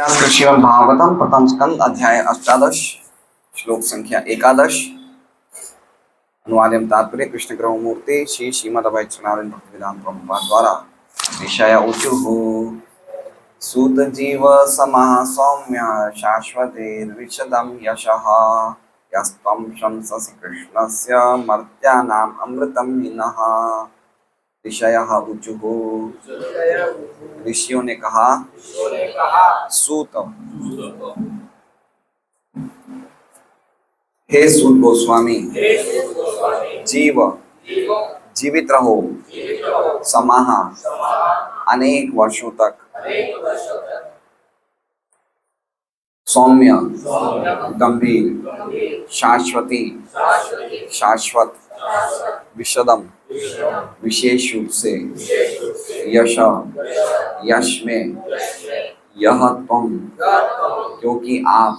श्रीमद् भागवतम प्रथम स्कंद अध्याय अष्टादश श्लोक संख्या एकादश। अनुवादम तात्पर्य कृष्ण ग्रह मूर्ति श्री श्रीमद अभय चरणारविंद भक्तिवेदांत प्रभुपाद द्वारा विषय उचुः सूत जीव समः सौम्य शाश्वतेर्विशदं यशः यस्त्वं शंससि कृष्णस्य मर्त्यानाम् अमृतं हिनः। ऋषयः उचुः, ऋषियों ने कहा, सूत, हे सूत गोस्वामी, जीव जीवित रहो, समाह अनेक वर्षों तक, सौम्य गंभीर, शाश्वती शाश्वत, विशदम विशेष रूप से, यश यश में, यह तुम क्योंकि आप,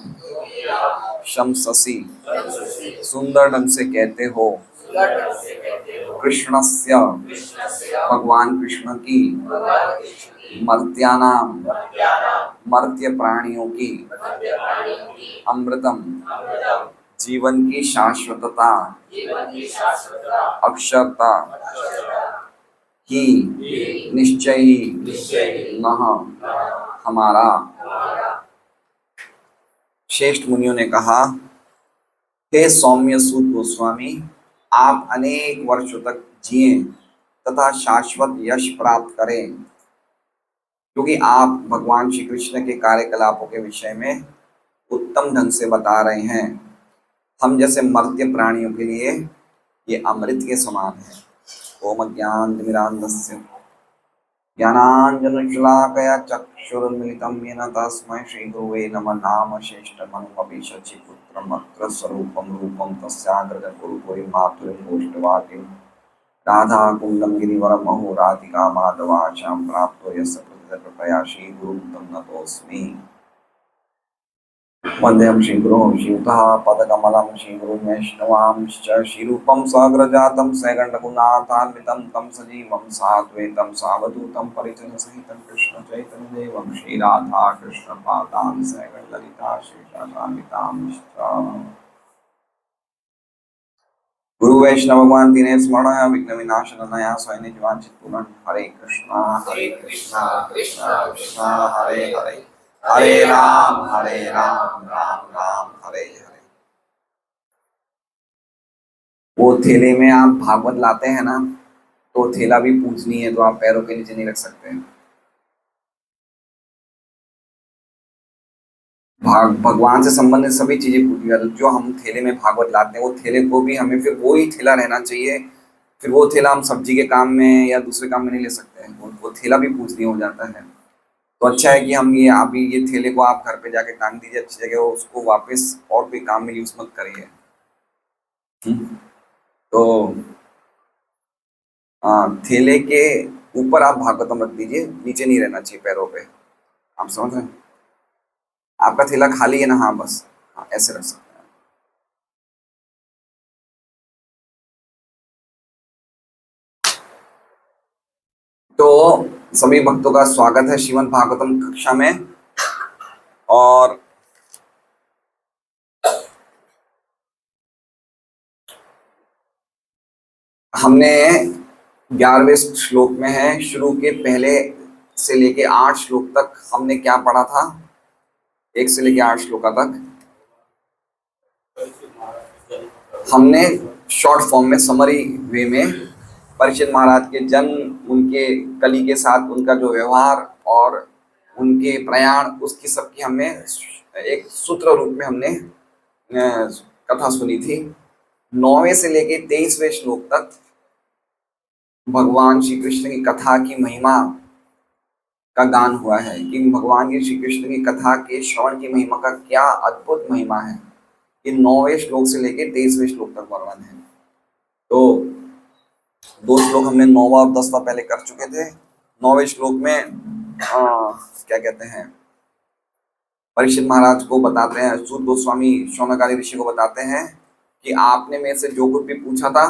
शमससी सुंदर ढंग से कहते हो, कृष्णस्य भगवान कृष्ण की, मर्त्यानाम मर्त्य प्राणियों की, अमृतम जीवन की शाश्वतता, अक्षरता ही, निश्चय ही, नह हमारा। श्रेष्ठ मुनियों ने कहा, हे सौम्य सूत गोस्वामी, आप अनेक वर्षों तक जिए तथा शाश्वत यश प्राप्त करें, क्योंकि आप भगवान श्री कृष्ण के कार्यकलापों के विषय में उत्तम ढंग से बता रहे हैं। हम जैसे मर्त्य प्राणियों के लिए ये अमृत के समान है। ओम ज्ञानतिमिरान्धस्य ज्ञानाञ्जनशलाकया चक्षुरुन्मिलितं येन तस्मै श्रीगुरवे नमः। नाम श्रेष्ठमनुमपि शचीपुत्रमत्र स्वरूपं रूपं तस्याग्रजगुरुपुरीं मातुरीं गोष्ठवाटीं राधाकुण्डं गिरिवरमहो राधिका माधवाचां प्राप्तो यस्य कृपया श्रीगुरुं तं नतोऽस्मि। वन्देऽहं श्रीगुरुं श्रीयुतः पदकमलं श्रीगुरुं वैष्णवांश्च श्रीरूपं साग्रजातं सैगण्डगुणान्वितं तं सजीवं साद्वैतं सावधूतं परिजनसहितं कृष्णचैतन्यदेवं श्रीराधा कृष्णपादां सैगण्डललिता श्रीशाखान्वितांश्च। गुरु वैष्णव भगवान तीन स्मरण विघ्न विनाशनया स्वयं निजवांचित पूर्ण। हरे कृष्णा कृष्णा कृष्णा हरे हरे, हरे राम राम राम हरे हरे। वो थैले में आप भागवत लाते हैं ना, तो थैला भी पूजनी है, तो आप पैरों के नीचे नहीं रख सकते हैं। भगवान से संबंधित सभी चीजें पूजनी। जो हम थैले में भागवत लाते हैं, वो थैले को भी हमें फिर वो ही थैला रहना चाहिए। फिर वो थैला हम सब्जी के काम में या दूसरे काम में नहीं ले सकते हैं। वो थैला भी पूजनीय हो जाता है। तो अच्छा है कि हम ये अभी ये थैले को आप घर पे जाके टांग दीजिए अच्छी जगह, उसको वापस और कोई काम में यूज मत करिए। तो थैले के ऊपर आप भागवतम रख दीजिए, नीचे नहीं रहना चाहिए पैरों पे। आप समझ रहे हैं? आपका थैला खाली है ना? हाँ बस, हाँ ऐसे रख सकते हैं। तो सभी भक्तों का स्वागत है श्रीमद् भागवतम कक्षा में। और हमने 11वें श्लोक में है, शुरू के पहले से लेके 8 श्लोक तक हमने क्या पढ़ा था? 1 से लेके 8 श्लोक तक हमने शॉर्ट फॉर्म में, समरी वे में परीक्षित महाराज के जन्म, उनके कली के साथ उनका जो व्यवहार और उनके प्रयाण, उसकी सबकी हमने एक सूत्र रूप में हमने कथा सुनी थी। 9वें से लेके 23वें श्लोक तक भगवान श्री कृष्ण की कथा की महिमा का गान हुआ है कि भगवान की श्री कृष्ण की कथा के श्रवण की महिमा का क्या अद्भुत महिमा है। ये 9वें श्लोक से लेके 23वें श्लोक तक वर्णन है। तो 2 श्लोक हमने 9वां और 10वां पहले कर चुके थे। 9वें श्लोक में क्या कहते हैं, परीक्षित महाराज को बताते हैं, सूत गोस्वामी शौनकादि ऋषि को बताते हैं कि आपने मेरे से जो कुछ भी पूछा था,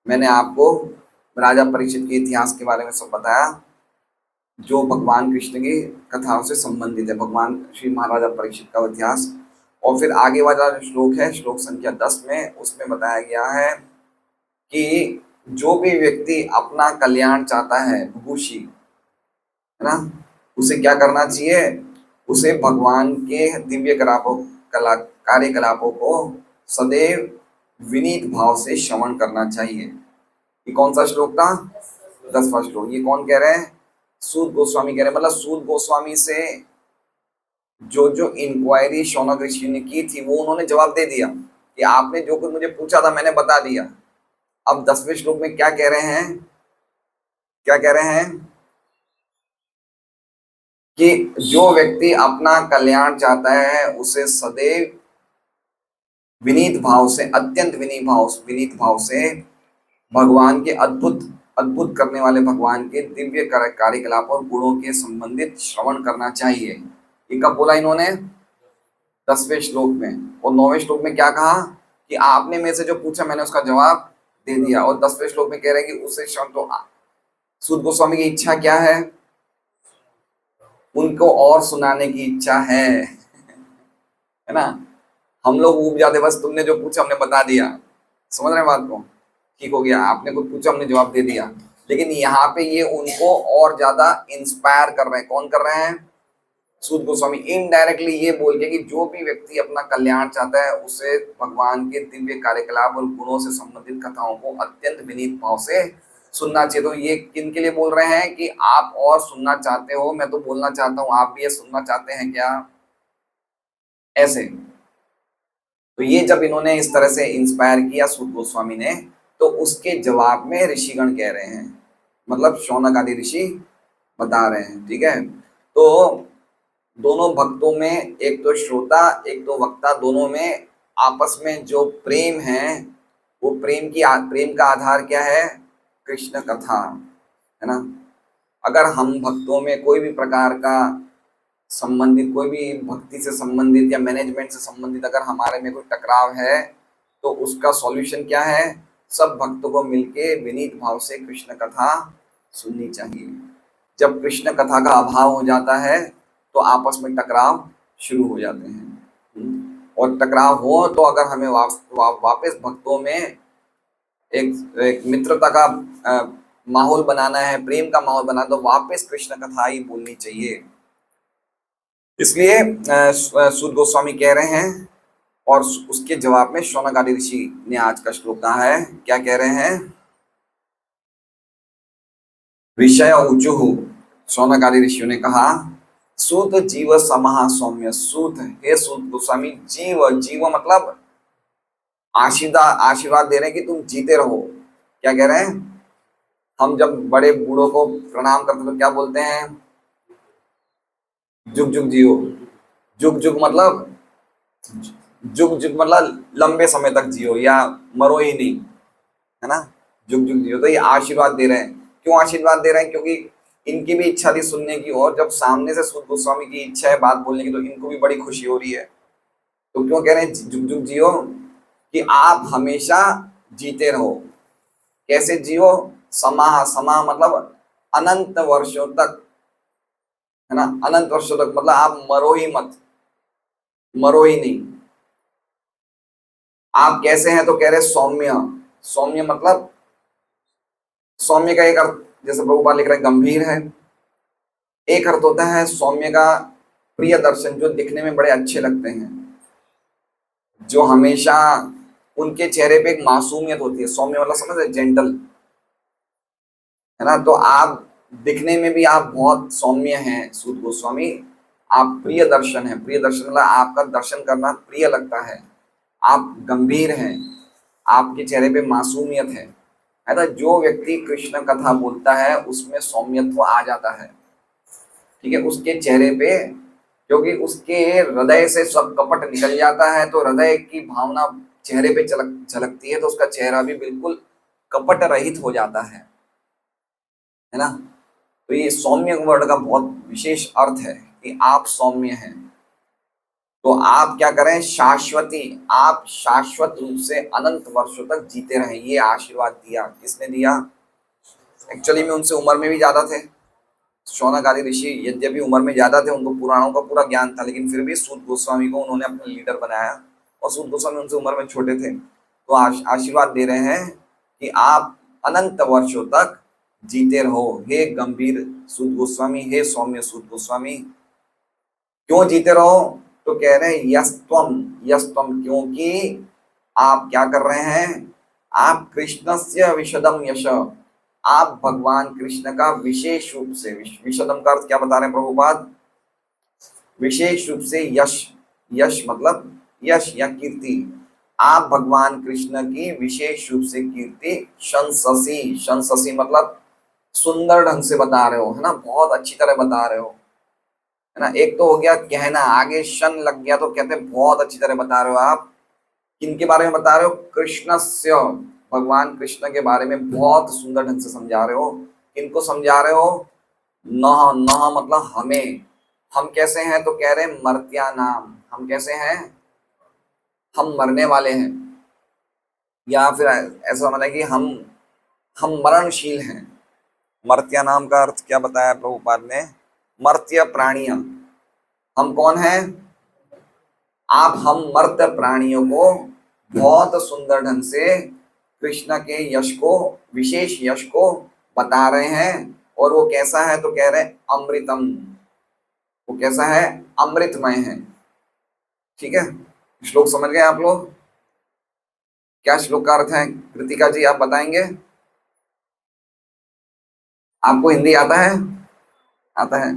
मैंने आपको राजा परीक्षित के इतिहास के बारे में सब बताया। जो भगवान कृष्ण की कथाओं से संबंधित है, भगवान श्री महाराजा परीक्षित का इतिहास। और फिर आगे वाला श्लोक है, श्लोक संख्या 10 में, उसमें बताया गया है कि जो भी व्यक्ति अपना कल्याण चाहता है, बुभुक्षी है ना, उसे क्या करना चाहिए? उसे भगवान के दिव्य कार्यकलापों को सदैव विनीत भाव से श्रवण करना चाहिए। ये कौन सा श्लोक था? 10वां श्लोक। ये कौन कह रहे हैं? सूत गोस्वामी कह रहे हैं। मतलब सूत गोस्वामी से जो जो इंक्वायरी शौनक ऋषि ने की थी वो उन्होंने जवाब दे दिया कि आपने जो कुछ मुझे पूछा था मैंने बता दिया। अब 10वें श्लोक में क्या कह रहे हैं? क्या कह रहे हैं कि जो व्यक्ति अपना कल्याण चाहता है उसे सदैव विनीत भाव से, अत्यंत विनीत भाव से भगवान के अद्भुत अद्भुत करने वाले भगवान के दिव्य कार्यकलाप और गुणों के संबंधित श्रवण करना चाहिए। ये कब बोला इन्होंने? 10वें श्लोक में। और 9वें श्लोक में क्या कहा कि आपने मेरे से जो पूछा मैंने उसका जवाब दे दिया। और 10वें श्लोक में कह रहे हैं कि उसे श्रवण। तो सूत गोस्वामी की इच्छा क्या है? उनको और सुनाने की इच्छा है ना। हम लोग ऊब जाते, बस तुमने जो पूछा हमने बता दिया। समझ रहे हैं बात को? ठीक हो गया, आपने कुछ पूछा हमने जवाब दे दिया। लेकिन यहाँ पे ये उनको और ज्यादा इंस्पायर कर रहे हैं। कौन कर रहे हैं? सूत गोस्वामी। इनडायरेक्टली ये बोल के कि जो भी व्यक्ति अपना कल्याण चाहता है उसे भगवान के दिव्य कार्यकलाप और गुणों से संबंधित कथाओं को अत्यंत विनीत भाव से सुनना चाहिए। तो ये किन के लिए बोल रहे हैं कि आप और सुनना चाहते हो? मैं तो बोलना चाहता हूँ, आप भी ये सुनना चाहते हैं क्या? ऐसे। तो ये जब इन्होंने इस तरह से इंस्पायर किया सूत गोस्वामी ने, तो उसके जवाब में ऋषिगण कह रहे हैं, मतलब शौनक आदि ऋषि बता रहे हैं। ठीक है। तो दोनों भक्तों में, एक तो श्रोता एक तो वक्ता, दोनों में आपस में जो प्रेम है वो प्रेम का आधार क्या है? कृष्ण कथा, है ना। अगर हम भक्तों में कोई भी प्रकार का संबंधित, कोई भी भक्ति से संबंधित या मैनेजमेंट से संबंधित अगर हमारे में कोई टकराव है तो उसका सॉल्यूशन क्या है? सब भक्तों को मिलके विनीत भाव से कृष्ण कथा सुननी चाहिए। जब कृष्ण कथा का अभाव हो जाता है तो आपस में टकराव शुरू हो जाते हैं। और टकराव हो तो अगर हमें वापस भक्तों में एक मित्रता का माहौल बनाना है, प्रेम का माहौल बनाना, तो वापस कृष्ण कथा ही बोलनी चाहिए। इसलिए सूत गोस्वामी कह रहे हैं। और उसके जवाब में शौनक आदि ऋषि ने आज का श्लोक कहा है। क्या कह रहे हैं? विषय ऊचुः, शौनक आदि ऋषियों ने कहा, सूत जीव समः सौम्य। सूत, हे सूत गोस्वामी, जीव मतलब आशीर्वाद दे रहे हैं कि तुम जीते रहो। क्या कह रहे हैं? हम जब बड़े बूढ़ों को प्रणाम करते तो क्या बोलते हैं? जुग जुग जियो। जुग जुग मतलब लंबे समय तक जियो या मरो ही नहीं, है ना। जुग जुग जियो। तो ये आशीर्वाद दे रहे हैं। क्यों आशीर्वाद दे रहे हैं? क्योंकि इनकी भी इच्छा थी सुनने की, और जब सामने से सूत गोस्वामी की इच्छा है बात बोलने की तो इनको भी बड़ी खुशी हो रही है। तो क्यों कह रहे हैं जुग जुग जियो? कि आप हमेशा जीते रहो। कैसे जियो? समा मतलब अनंत वर्षों तक, है ना। अनंत वर्षों तक मतलब आप मरो ही मत, मरो ही नहीं। आप कैसे हैं? तो कह रहे सौम्य। सौम्य मतलब, सौम्य का एक अर्थ जैसे प्रभुपाद लिख रहे हैं गंभीर है। एक अर्थ होता है सौम्य का प्रिय दर्शन, जो दिखने में बड़े अच्छे लगते हैं, जो हमेशा उनके चेहरे पे एक मासूमियत होती है। सौम्य मतलब समझ रहे? जेंटल, है ना। तो आप दिखने में भी आप बहुत सौम्य हैं सूत गोस्वामी। आप प्रिय दर्शन है। प्रिय दर्शन मतलब आपका दर्शन करना प्रिय लगता है। आप गंभीर हैं, आपके चेहरे पे मासूमियत है ना। जो व्यक्ति कृष्ण कथा बोलता है उसमें सौम्यत्व आ जाता है। ठीक है, उसके चेहरे पे, क्योंकि उसके हृदय से सब कपट निकल जाता है, तो हृदय की भावना चेहरे पे झलकती है, तो उसका चेहरा भी बिल्कुल कपट रहित हो जाता है ना। तो ये सौम्य वर्ड का बहुत विशेष अर्थ है कि आप सौम्य हैं। तो आप क्या करें? शाश्वती, आप शाश्वत रूप से अनंत वर्षों तक जीते रहें। ये आशीर्वाद दिया। किसने दिया? एक्चुअली में उनसे उम्र में भी ज्यादा थे, शौनक आदि ऋषि यद्यपि उम्र में ज्यादा थे, उनको पुराणों का पूरा ज्ञान था, लेकिन फिर भी सूत गोस्वामी को उन्होंने अपना लीडर बनाया, और सूत गोस्वामी उनसे उम्र में छोटे थे, तो आशीर्वाद दे रहे हैं कि आप अनंत वर्षों तक जीते रहो हे गंभीर सूत गोस्वामी, हे सौम्य सूत गोस्वामी। क्यों जीते रहो? तो कह रहे हैं यस्तम, यस्तम क्योंकि आप क्या कर रहे हैं, आप कृष्णस्य विशदम यश, आप भगवान कृष्ण का विशेष रूप से, विशदम का अर्थ क्या बता रहे हैं प्रभुपाद, विशेष रूप से यश, यश मतलब यश या कीर्ति, आप भगवान कृष्ण की विशेष रूप से कीर्ति शंससी, शंससी मतलब सुंदर ढंग से बता रहे हो, है ना, बहुत अच्छी तरह बता रहे हो, है ना। एक तो हो गया कहना, आगे शन लग गया तो कहते हैं बहुत अच्छी तरह बता रहे हो आप। किनके बारे में बता रहे हो? कृष्णस्य, भगवान कृष्ण के बारे में बहुत सुंदर ढंग से समझा रहे हो। किनको समझा रहे हो? नह, नह मतलब हमें, हम कैसे हैं? तो कह रहे हैं मर्त्या नाम, हम कैसे हैं? हम मरने वाले हैं, या फिर ऐसा माना कि हम मरणशील हैं। मर्त्या नाम का अर्थ क्या बताया प्रभुपाद ने? मर्त्य प्राणियां, हम कौन हैं? आप हम मर्त्य प्राणियों को बहुत सुंदर ढंग से कृष्ण के यश को, विशेष यश को बता रहे हैं। और वो कैसा है? तो कह रहे हैं अमृतम, वो कैसा है? अमृतमय है। ठीक है, श्लोक समझ गए आप लोग? क्या श्लोक का अर्थ है? कृतिका जी आप बताएंगे, आपको हिंदी आता है? आता है?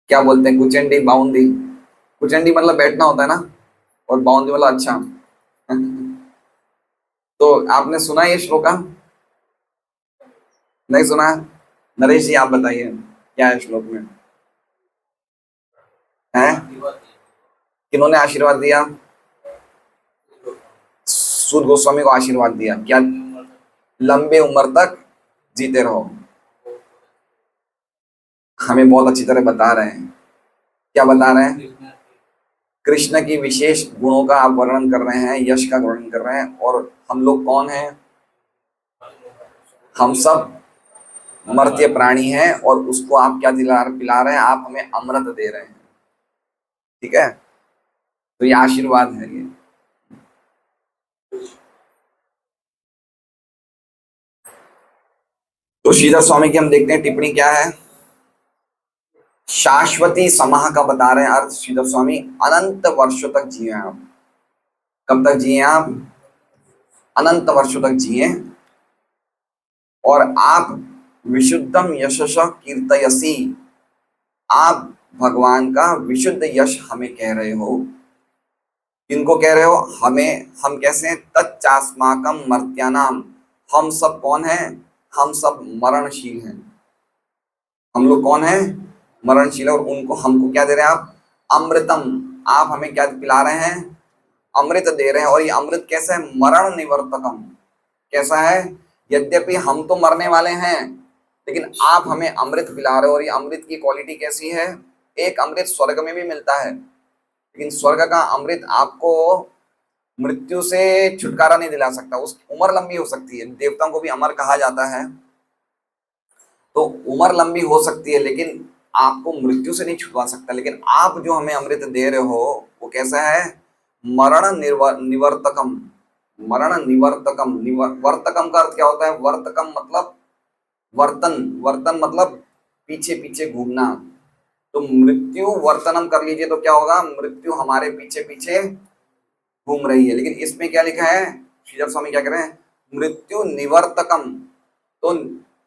क्या बोलते हैं? कुचंडी बाउंडी, कुचंडी मतलब बैठना होता है ना, और बाउंडी मतलब अच्छा। तो आपने सुना ये श्लोका? नहीं सुना? नरेश जी आप बताइए क्या है श्लोक में? है किन्होंने आशीर्वाद दिया? सूत गोस्वामी को आशीर्वाद दिया क्या? लंबे उम्र तक जीते रहो। हमें बहुत अच्छी तरह बता रहे हैं, क्या बता रहे हैं? कृष्ण की विशेष गुणों का आप वर्णन कर रहे हैं, यश का वर्णन कर रहे हैं। और हम लोग कौन हैं? हम सब मर्त्य प्राणी हैं, और उसको आप क्या पिला रहे हैं? आप हमें अमृत दे रहे हैं। ठीक है, तो ये आशीर्वाद है ये। तो श्रीधर स्वामी की हम देखते हैं टिप्पणी क्या है। शाश्वती समाह का बता रहे हैं अर्थ श्रीधर स्वामी, अनंत वर्षों तक जिए आप। कब तक जिए आप? अनंत वर्षों तक जिए। और आप विशुद्धम यशस कीर्तयसी, आप भगवान का विशुद्ध यश हमें कह रहे हो। किनको कह रहे हो? हमें। हम कैसे हैं? तच्चास्माकम मर्त्यानाम, हम सब कौन हैं? हम सब मरणशील हैं। हम लोग कौन हैं? मरणशील। और उनको, हमको क्या दे रहे हैं आप? अमृतम, आप हमें क्या पिला रहे हैं? अमृत दे रहे हैं। और ये अमृत कैसा है? मरण निवर्तकम। कैसा है? यद्यपि हम तो मरने वाले हैं, लेकिन आप हमें अमृत पिला रहे हो। और ये अमृत की क्वालिटी कैसी है? एक अमृत स्वर्ग में भी मिलता है, लेकिन स्वर्ग का अमृत आपको मृत्यु से छुटकारा नहीं दिला सकता। उस उम्र लंबी हो सकती है, देवताओं को भी अमर कहा जाता है, तो उम्र लंबी हो सकती है, लेकिन आपको मृत्यु से नहीं छुटवा सकता। लेकिन आप जो हमें अमृत दे रहे हो वो कैसा है? मरण निवर्तकम, मरण निवर्तकम। वर्तकम का अर्थ क्या होता है? वर्तकम मतलब वर्तन, वर्तन मतलब पीछे पीछे घूमना। तो मृत्यु वर्तनम कर लीजिए तो क्या होगा? मृत्यु हमारे पीछे पीछे घूम रही है। लेकिन इसमें क्या लिखा है? श्रीधर स्वामी क्या कह रहे हैं? मृत्यु निवर्तकम। तो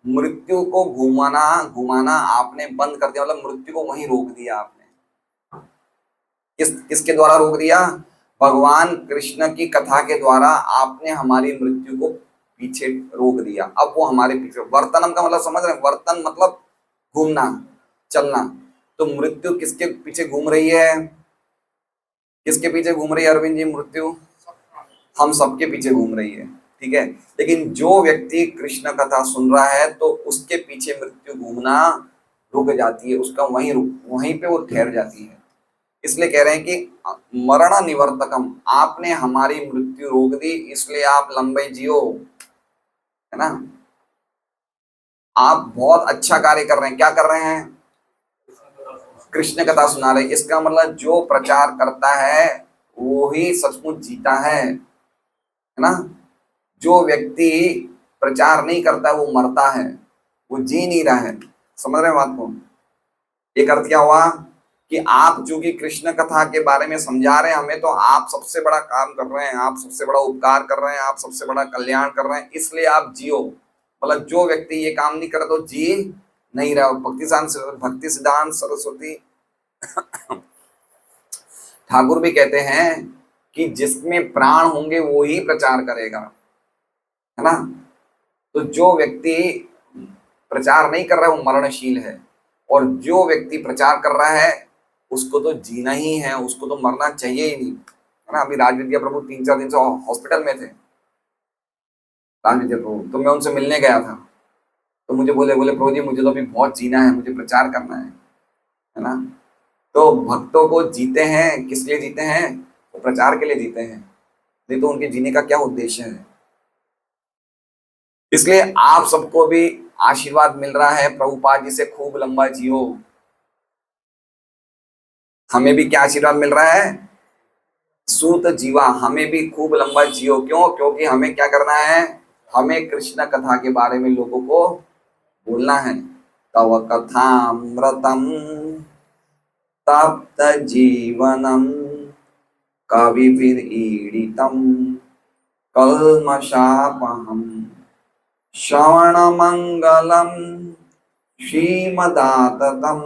मृत्यु को घुमाना, घुमाना आपने बंद कर दिया, मतलब मृत्यु को वहीं रोक दिया आपने। किसके द्वारा रोक दिया? भगवान कृष्ण की कथा के द्वारा आपने हमारी मृत्यु को पीछे रोक दिया। अब वो हमारे पीछे, वर्तनम का मतलब समझ रहे हैं? वर्तन मतलब घूमना, चलना। तो मृत्यु किसके पीछे घूम रही है? किसके पीछे घूम रही है अरविंद जी मृत्यु? हम सबके पीछे घूम रही है। ठीक है, लेकिन जो व्यक्ति कृष्ण कथा सुन रहा है तो उसके पीछे मृत्यु घूमना रुक जाती है, उसका वहीं पे वो ठहर जाती है। इसलिए कह रहे हैं कि मरण निवर्तकम, आपने हमारी मृत्यु रोक दी, इसलिए आप लंबे जियो, है ना। आप बहुत अच्छा कार्य कर रहे हैं। क्या कर रहे हैं? कृष्ण कथा सुना रहे हैं। इसका मतलब जो प्रचार करता है वो ही सचमुच जीता है ना। जो व्यक्ति प्रचार नहीं करता वो मरता है, वो जी नहीं रहा है। समझ रहे हैं बात को? एक अर्थ क्या हुआ कि आप जो कि कृष्ण कथा के बारे में समझा रहे हैं हमें, तो आप सबसे बड़ा काम कर रहे हैं, आप सबसे बड़ा उपकार कर रहे हैं, आप सबसे बड़ा कल्याण कर रहे हैं, इसलिए आप जियो। मतलब जो व्यक्ति ये काम नहीं करे तो जी नहीं रहा। भक्ति सिद्धांत सरस्वती ठाकुर भी कहते हैं कि जिसमें प्राण होंगे वो ही प्रचार करेगा, है ना। तो जो व्यक्ति प्रचार नहीं कर रहा है वो मरणशील है, और जो व्यक्ति प्रचार कर रहा है उसको तो जीना ही है, उसको तो मरना चाहिए ही नहीं, है ना। अभी राजविद्या प्रभु 3-4 दिन से हॉस्पिटल में थे। राजविद्या प्रभु, तो मैं उनसे मिलने गया था, तो मुझे बोले प्रभु जी मुझे तो अभी बहुत जीना है, मुझे प्रचार करना है ना। तो भक्तों को जीते हैं, किस लिए जीते हैं? वो प्रचार के लिए जीते हैं, नहीं तो उनके जीने का क्या उद्देश्य है। इसलिए आप सबको भी आशीर्वाद मिल रहा है प्रभुपाद जी से, खूब लंबा जियो। हमें भी क्या आशीर्वाद मिल रहा है? सूत जीवा, हमें भी खूब लंबा जियो। क्यों? क्योंकि हमें क्या करना है? हमें कृष्ण कथा के बारे में लोगों को बोलना है। तव कथामृतम तप्त जीवनम कविभिरीडितम कल्मषापहम श्रवणमंगलम श्रीमदाततम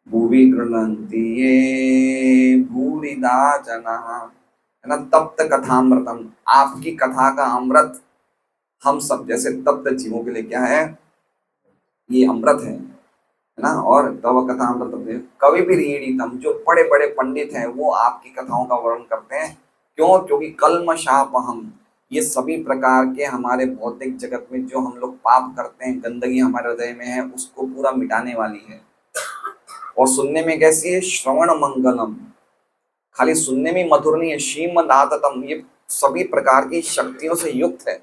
भुवि गृह्णन्ति ये भूरिदा जनाः, है ना। तप्त कथामृतम, आपकी कथा का अमृत हम सब जैसे तप्त जीवों के लिए क्या है? ये अमृत है ना। और तव कथा अमृत, कवि भी रीडितम, जो बड़े बड़े पंडित हैं वो आपकी कथाओं का वर्णन करते हैं। क्यों? क्योंकि कल्मषापहम, ये सभी प्रकार के हमारे भौतिक जगत में जो हम लोग पाप करते हैं, गंदगी हमारे हृदय में है, उसको पूरा मिटाने वाली है। और सुनने में कैसी है? श्रवण मंगलम, खाली सुनने में मधुर नहीं है, श्रीमदाततम, ये सभी प्रकार की शक्तियों से युक्त है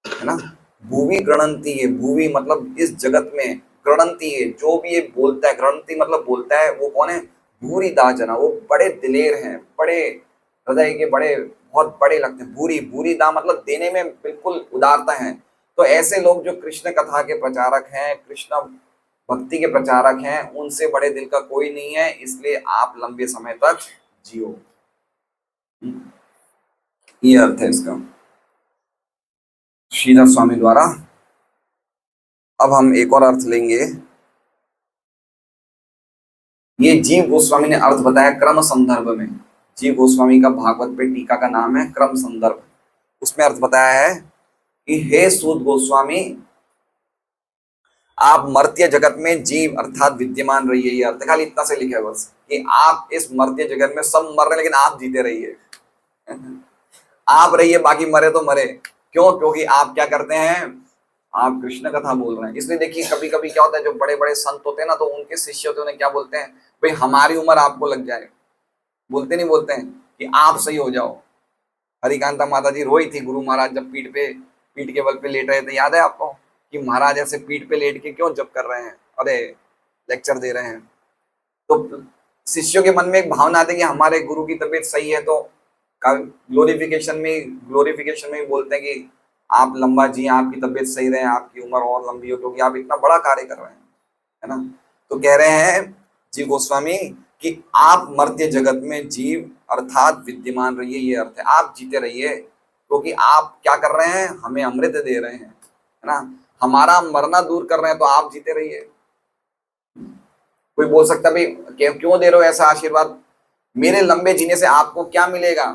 ना। भूवि गणंती है, भूवि मतलब इस जगत में, गणंती है जो भी ये बोलता है, गणंती मतलब बोलता है, वो कौन है? भूरी दाजना, वो बड़े दिलेर हैं, बड़े हृदय के, बड़े बहुत बड़े लगते हैं। भूरी, भूरी दा मतलब देने में बिल्कुल उदारता है। तो ऐसे लोग जो कृष्ण कथा के प्रचारक हैं, कृष्ण भक्ति के प्रचारक हैं, उनसे बड़े दिल का कोई नहीं है। इसलिए आप लंबे समय तक जियो, ये अर्थ है इसका श्रीधर स्वामी द्वारा। अब हम एक और अर्थ लेंगे। ये जीव गोस्वामी ने अर्थ बताया क्रम संदर्भ में। जीव गोस्वामी का भागवत पे टीका का नाम है क्रम संदर्भ। उसमें अर्थ बताया है कि हे सूत गोस्वामी, आप मर्त्य जगत में जीव अर्थात विद्यमान रहिए। ये अर्थ खाली इतना से लिखा है बस, कि आप इस मर्त्य जगत में सब मर रहे हैं लेकिन आप जीते रहिए। आप रहिए, बाकी मरे तो मरे। क्यों? क्योंकि आप क्या करते हैं? आप कृष्ण कथा बोल रहे हैं। इसलिए देखिए कभी कभी क्या होता है, जो बड़े बड़े संत होते हैं ना, तो उनके शिष्य होते हैं, उन्हें क्या बोलते हैं? भाई हमारी उम्र आपको लग जाए। बोलते नहीं बोलते हैं कि आप सही हो जाओ। हरिकांता माता जी रोई थी गुरु महाराज जब पीठ के बल पे लेट रहे थे। याद है आपको कि महाराज ऐसे पीठ पे लेट के क्यों जप कर रहे हैं? अरे लेक्चर दे रहे हैं। तो शिष्यों के मन में एक भावना आती है कि हमारे गुरु की तबीयत सही है, तो ग्लोरिफिकेशन में बोलते हैं कि आप लंबा जी, आपकी तबीयत सही रहे, आपकी उम्र और लंबी हो, क्योंकि आप इतना बड़ा कार्य कर रहे हैं, है ना। तो कह रहे हैं जीव गोस्वामी कि आप मर्त्य जगत में जीव अर्थात विद्यमान रहिए। ये अर्थ है, आप जीते रहिए, क्योंकि आप क्या कर रहे हैं? हमें अमृत दे रहे हैं, है ना। हमारा मरना दूर कर रहे हैं, तो आप जीते रहिए। कोई बोल सकता है भाई क्यों दे रहे हो ऐसा आशीर्वाद? मेरे लंबे जीने से आपको क्या मिलेगा?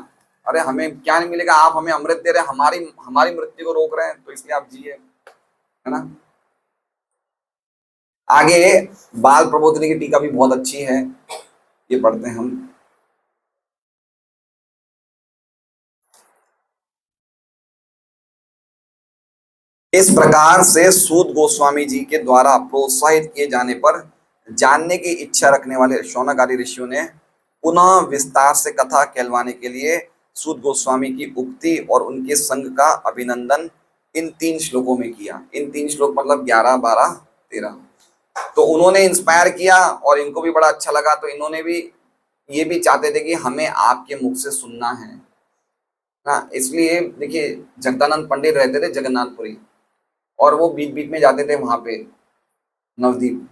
अरे हमें क्या नहीं मिलेगा, आप हमें अमृत दे रहे हैं, हमारी हमारी मृत्यु को रोक रहे हैं, तो इसलिए आप जिए, है ना। आगे बाल प्रबोधिनी की टीका भी बहुत अच्छी है, ये पढ़ते हैं हम। इस प्रकार से सूत गोस्वामी जी के द्वारा प्रोत्साहित किए जाने पर जानने की इच्छा रखने वाले शौनक आदि ऋषियों ने पुनः विस्तार से कथा कहलवाने के लिए सूत गोस्वामी की उक्ति और उनके संग का अभिनंदन इन 3 श्लोकों में किया। इन 3 श्लोक मतलब 11, 12, 13। तो उन्होंने इंस्पायर किया और इनको भी बड़ा अच्छा लगा, तो इन्होंने भी ये भी चाहते थे कि हमें आपके मुख से सुनना है। हाँ, इसलिए देखिए जगदानंद पंडित रहते थे जगन्नाथपुरी, और वो बीच बीच में जाते थे वहां पे नवदीप।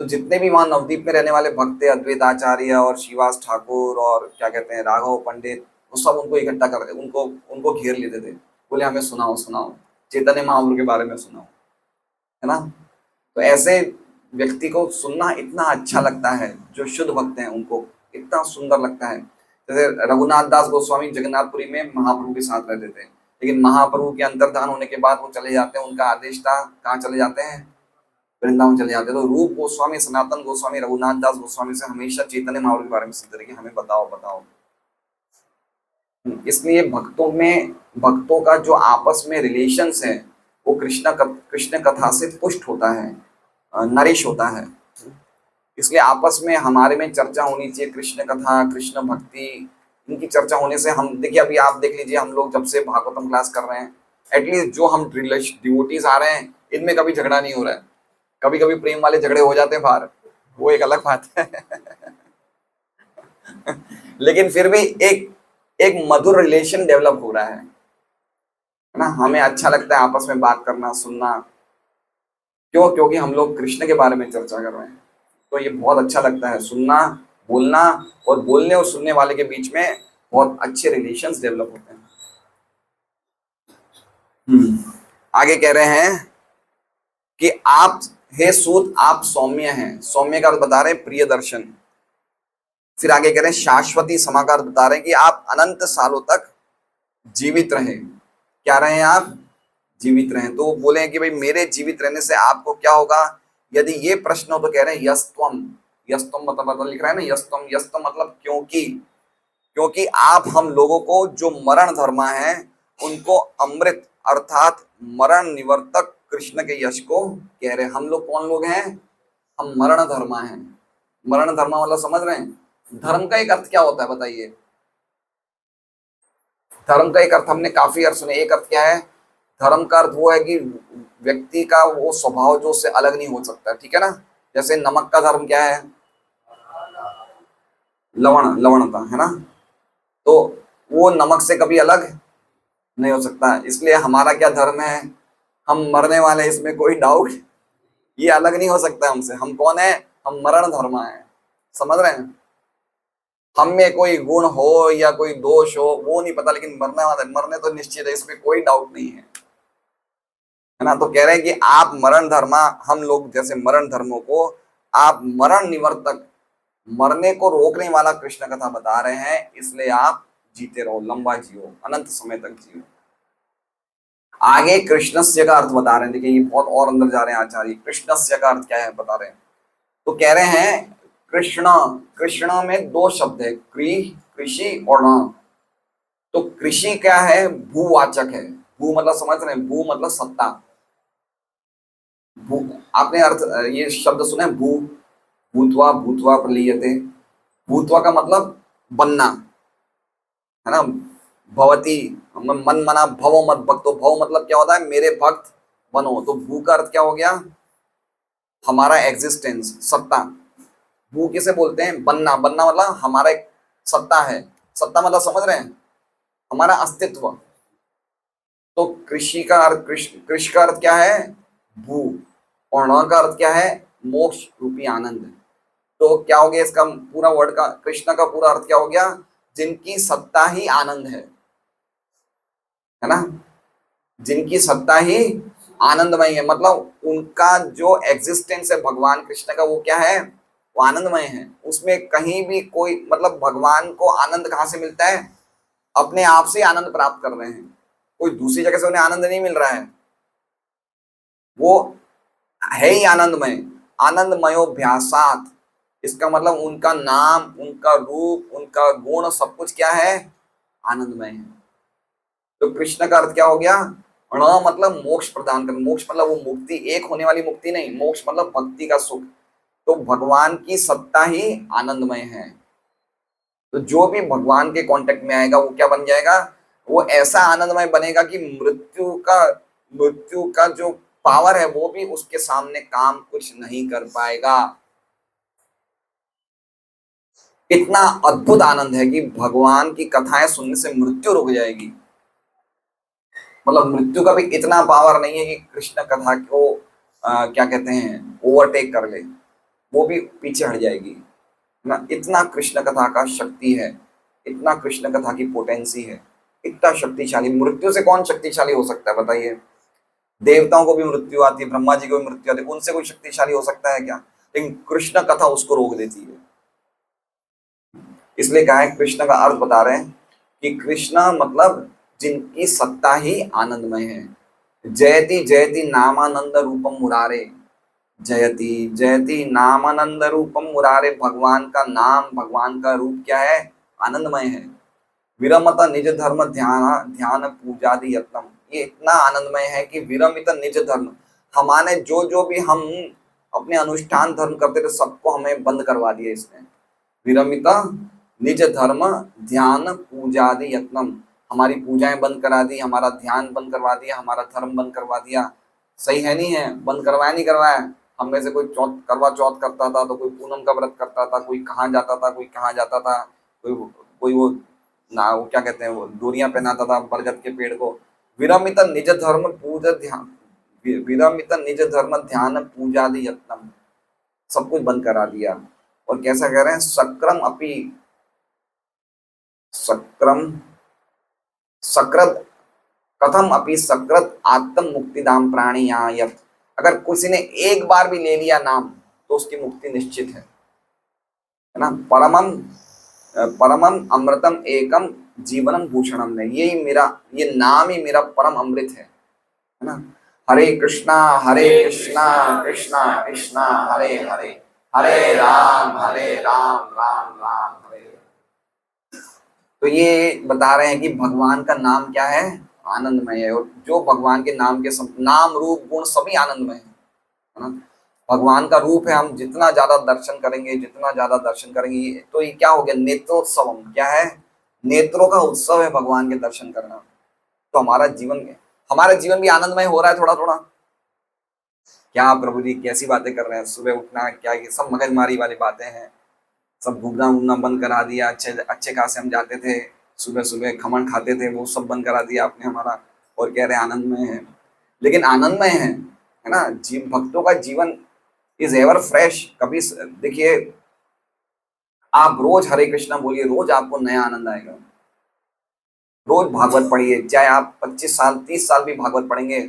तो जितने भी वहां नवदीप में रहने वाले भक्त थे, अद्वैत आचार्य और श्रीवास ठाकुर और क्या कहते हैं राघव पंडित, वो सब उनको इकट्ठा करते, उनको उनको घेर लेते थे। बोले हमें सुनाओ सुनाओ, चैतन्य महाप्रभु के बारे में सुनाओ, है ना। तो ऐसे व्यक्ति को सुनना इतना अच्छा लगता है, जो शुद्ध भक्त हैं उनको इतना सुंदर लगता है। जैसे रघुनाथ दास गोस्वामी जगन्नाथपुरी में महाप्रभु के साथ रहते थे, लेकिन महाप्रभु के अंतर्धान होने के बाद वो चले जाते हैं, उनका आदेश था कहाँ चले जाते हैं, वृंदावन चले जाते हैं। तो रूप गोस्वामी, सनातन गोस्वामी, रघुनाथ दास गोस्वामी से हमेशा चैतन्य महाप्रभु के बारे में सुनते रहे कि हमें बताओ बताओ। इसलिए भक्तों का जो आपस में रिलेशंस है वो कृष्ण कथा से पुष्ट होता है, नरिश होता है। इसलिए आपस में हमारे में चर्चा होनी चाहिए, कृष्ण कथा, कृष्ण भक्ति, इनकी चर्चा होने से हम देखिए, अभी आप देख लीजिए, हम लोग जब से भागवतम क्लास कर रहे हैं, एटलीस्ट जो हम डिवोटीज आ रहे हैं इनमें कभी झगड़ा नहीं हो रहा है। कभी कभी प्रेम वाले झगड़े हो जाते हैं बाहर, वो एक अलग बात है लेकिन फिर भी एक एक मधुर रिलेशन डेवलप हो रहा है ना। हमें अच्छा लगता है आपस में बात करना, सुनना। क्यों? क्योंकि हम लोग कृष्ण के बारे में चर्चा कर रहे हैं, तो ये बहुत अच्छा लगता है सुनना, बोलना, और बोलने और सुनने वाले के बीच में बहुत अच्छे रिलेशंस डेवलप होते हैं। आगे कह रहे हैं कि आप हे सूत आप सौम्य हैं। सौम्य का अर्थ बता रहे हैं प्रिय दर्शन। फिर आगे कह रहे हैं शाश्वती समा का अर्थ बता रहे हैं कि आप अनंत सालों तक जीवित रहे। क्या रहे हैं आप? जीवित रहे। तो बोले कि भाई मेरे जीवित रहने से आपको क्या होगा? यदि ये प्रश्न हो तो कह रहे हैं यस्तम। यस्तम मतलब लिख रहा है ना, यस्तम, यस्तम मतलब क्योंकि, क्योंकि आप हम लोगों को जो मरण धर्मा है उनको अमृत अर्थात मरण निवर्तक कृष्ण के यश को कह रहे हैं। हम लोग कौन लोग हैं? हम मरण धर्मा हैं। मरण धर्मा मतलब समझ रहे हैं? धर्म का एक अर्थ क्या होता है बताइए? धर्म का एक अर्थ हमने काफी अर्थ सुने। एक अर्थ क्या है? धर्म का अर्थ वो है कि व्यक्ति का वो स्वभाव जो उससे अलग नहीं हो सकता, ठीक है ना। जैसे नमक का धर्म क्या है? लवणता, है ना। तो वो नमक से कभी अलग नहीं हो सकता। इसलिए हमारा क्या धर्म है? हम मरने वाले, इसमें कोई डाउट, ये अलग नहीं हो सकता हमसे। हम कौन है? हम मरण धर्मा है। समझ रहे हैं? हम में कोई गुण हो या कोई दोष हो वो नहीं पता, लेकिन मरने वाले, मरने तो निश्चित है, इसमें कोई डाउट नहीं है ना। तो कह रहे हैं कि आप मरण धर्मा, हम लोग जैसे मरण धर्मों को आप मरण निवर्तक, मरने को रोकने वाला कृष्ण कथा बता रहे हैं, इसलिए आप जीते रहो, लंबा जियो, अनंत समय तक जियो। आगे कृष्णस्य का अर्थ बता रहे हैं। देखिए ये बहुत और अंदर जा रहे हैं आचार्य। कृष्णस्य का अर्थ क्या है बता रहे हैं। तो कह रहे हैं कृष्ण, कृष्ण में दो शब्द है, कृषि और न। तो कृषि क्या है? भूवाचक है। भू मतलब समझ रहे हैं? भू मतलब सत्ता। भू, आपने अर्थ ये शब्द सुना है भू, भूतवा भूतवा प्रलीयते। भूतवा का मतलब बनना, है ना। भवती, मन मना भव मत भक्तो। भव मतलब क्या होता है? मेरे भक्त बनो। तो भू का अर्थ क्या हो गया? हमारा एग्जिस्टेंस, सत्ता। भू किसे बोलते हैं? बनना। बनना मतलब हमारा एक सत्ता है। सत्ता मतलब समझ रहे हैं? हमारा अस्तित्व। तो कृषि का अर्थ, कृषि का अर्थ क्या है? भू। और न का अर्थ क्या है? मोक्ष रूपी आनंद। तो क्या हो गया इसका पूरा वर्ड का, कृष्ण का पूरा अर्थ क्या हो गया? जिनकी सत्ता ही आनंद है ना। जिनकी सत्ता ही आनंदमय है, मतलब उनका जो एग्जिस्टेंस है भगवान कृष्ण का, वो क्या है? वो आनंदमय है। उसमें कहीं भी कोई, मतलब भगवान को आनंद कहाँ से मिलता है? अपने आप से आनंद प्राप्त कर रहे हैं, कोई दूसरी जगह से उन्हें आनंद नहीं मिल रहा है। वो है ही आनंदमय। आनंदमयोभ्यासात, इसका मतलब उनका नाम, उनका रूप, उनका गुण, सब कुछ क्या है? आनंदमय है। तो कृष्ण का अर्थ क्या हो गया? ण मतलब मोक्ष प्रदान कर। मोक्ष मतलब वो मुक्ति, एक होने वाली मुक्ति नहीं, मोक्ष मतलब भक्ति का सुख। तो भगवान की सत्ता ही आनंदमय है। तो जो भी भगवान के कांटेक्ट में आएगा वो क्या बन जाएगा? वो ऐसा आनंदमय बनेगा कि मृत्यु का जो पावर है वो भी उसके सामने काम कुछ नहीं कर पाएगा। इतना अद्भुत आनंद है कि भगवान की कथाएं सुनने से मृत्यु रुक जाएगी। मतलब मृत्यु का भी इतना पावर नहीं है कि कृष्ण कथा को क्या कहते हैं ओवरटेक कर ले, वो भी पीछे हट जाएगी ना। इतना कृष्ण कथा का शक्ति है, इतना कृष्ण कथा की पोटेंसी है, इतना शक्तिशाली। मृत्यु से कौन शक्तिशाली हो सकता है बताइए? देवताओं को भी मृत्यु आती है, ब्रह्मा जी को भी मृत्यु आती है, उनसे कोई शक्तिशाली हो सकता है क्या? लेकिन कृष्ण कथा उसको रोक देती है। इसलिए कहा है, कृष्ण का अर्थ बता रहे हैं कि कृष्ण मतलब जिनकी सत्ता ही आनंदमय है। जयति जयति नामानंद रूपम मुरारे, जयति जयति नामानंद रूपम मुरारे। भगवान का नाम, भगवान का रूप क्या है? आनंदमय है। विरमत निज धर्म ध्यान ध्यान पूजादि यत्नम, ये इतना आनंदमय है कि विरमित निज धर्म, हमारे जो जो भी हम अपने अनुष्ठान धर्म करते थे सबको हमें बंद करवा दिया इसने। विरमित निज धर्म ध्यान पूजादि यत्नम, हमारी पूजाएं बंद करा दी, हमारा ध्यान बंद करवा दिया, हमारा धर्म बंद करवा दिया। सही है नहीं है? बंद करवाया नहीं करवाया? हम में से कोई करवा चौथ करता था, तो कोई पूनम का व्रत करता था, कोई कहाँ जाता था, कोई कहाँ जाता था, कोई कोई वो ना वो क्या कहते हैं वो डोरियां पहनाता था बरगद के पेड़ को। विरमित निज धर्म पूजा ध्यान, विरमित निज धर्म ध्यान पूजादि यत्नम, सब कुछ बंद करा दिया। और कैसा कह रहे हैं? सक्रम अपि सक्रम सकृत कथम अपि सकृत आत्म मुक्तिदाम प्राणी यहाँ यत, अगर किसी ने एक बार भी ले लिया नाम तो उसकी मुक्ति निश्चित है ना। परमम परमम अमृतम एकम जीवनम भूषणम में, यही मेरा, ये नाम ही मेरा परम अमृत है ना। हरे कृष्णा कृष्णा कृष्णा हरे हरे, हरे राम राम राम हरे। तो ये बता रहे हैं कि भगवान का नाम क्या है? आनंदमय है। और जो भगवान के नाम के नाम रूप गुण सभी आनंदमय है ना। भगवान का रूप है, हम जितना ज्यादा दर्शन करेंगे, जितना ज्यादा दर्शन करेंगे, तो ये क्या हो गया? नेत्रोत्सव। क्या है? नेत्रों का उत्सव है भगवान के दर्शन करना। तो हमारा जीवन भी आनंदमय हो रहा है थोड़ा थोड़ा। क्या प्रभु जी कैसी बातें कर रहे हैं? सुबह उठना, क्या ये सब मगजमारी वाली बातें हैं। सब घूमना उमना बंद करा दिया। अच्छे अच्छे खासे हम जाते थे, सुबह सुबह खमन खाते थे, वो सब बंद करा दिया आपने हमारा। और कह रहे आनंदमय है। लेकिन आनंदमय है ना। भक्तों का जीवन इज एवर फ्रेश। कभी देखिए, आप रोज हरे कृष्णा बोलिए, रोज आपको नया आनंद आएगा। रोज भागवत पढ़िए, चाहे आप 25 साल 30 साल भी भागवत पढ़ेंगे,